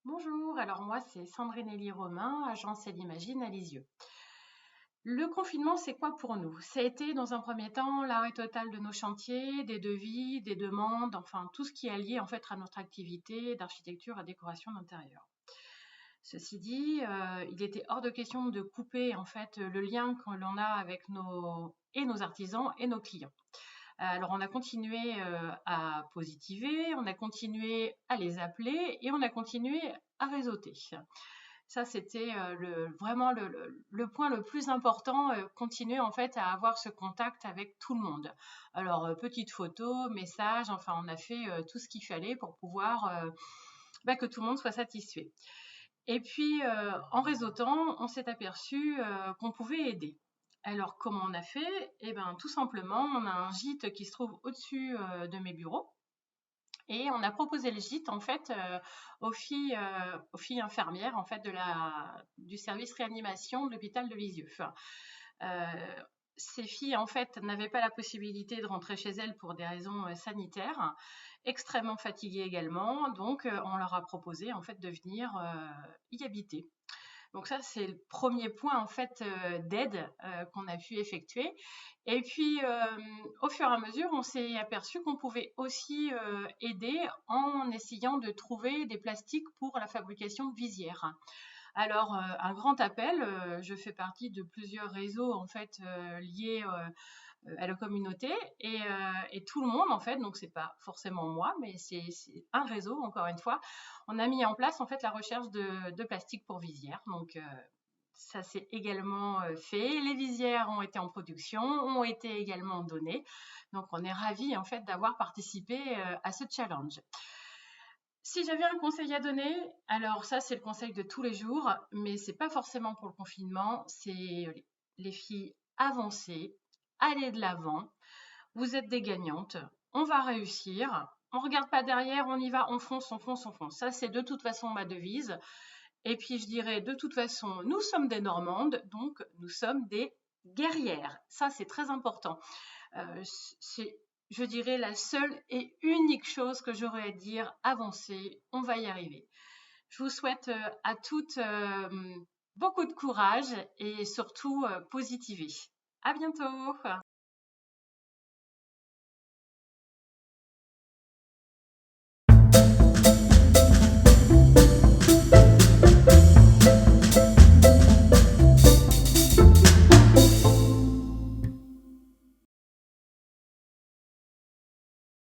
Bonjour, alors moi c'est Sandrine Elie Romain, agence Elle Imagine à Lisieux. Le confinement, c'est quoi pour nous? Ça a été dans un premier temps l'arrêt total de nos chantiers, des devis, des demandes, enfin tout ce qui est lié en fait à notre activité d'architecture à décoration d'intérieur. Ceci dit, il était hors de question de couper en fait le lien que l'on a avec nos artisans et nos clients. Alors on a continué à positiver, on a continué à les appeler et on a continué à réseauter. Ça, c'était vraiment le point le plus important, continuer en fait à avoir ce contact avec tout le monde. Alors, petites photos, messages, enfin, on a fait tout ce qu'il fallait pour pouvoir que tout le monde soit satisfait. Et puis, en réseautant, on s'est aperçu qu'on pouvait aider. Alors, comment on a fait? Eh bien, tout simplement, on a un gîte qui se trouve au-dessus de mes bureaux. Et on a proposé le gîte en fait aux filles infirmières en fait du service réanimation de l'hôpital de Lisieux. Euh, Ces filles en fait n'avaient pas la possibilité de rentrer chez elles pour des raisons sanitaires, extrêmement fatiguées également, donc on leur a proposé en fait de venir y habiter. Donc ça, c'est le premier point en fait d'aide qu'on a pu effectuer. Et puis, au fur et à mesure, on s'est aperçu qu'on pouvait aussi aider en essayant de trouver des plastiques pour la fabrication de visières. Alors, un grand appel, je fais partie de plusieurs réseaux en fait liés à la communauté et tout le monde en fait, donc c'est pas forcément moi, mais c'est un réseau encore une fois. On a mis en place en fait la recherche de plastique pour visière, donc ça s'est également fait. Les visières ont été en production, ont été également données, donc on est ravis en fait d'avoir participé à ce challenge. Si j'avais un conseil à donner, alors ça c'est le conseil de tous les jours, mais c'est pas forcément pour le confinement, c'est les filles avancez, allez de l'avant, vous êtes des gagnantes, on va réussir, on regarde pas derrière, on y va, on fonce, on fonce, on fonce. Ça c'est de toute façon ma devise. Et puis je dirais de toute façon, nous sommes des Normandes, donc nous sommes des guerrières. Ça c'est très important. C'est, je dirais, la seule et unique chose que j'aurais à dire, avancer, on va y arriver. Je vous souhaite à toutes beaucoup de courage et surtout positiver. À bientôt!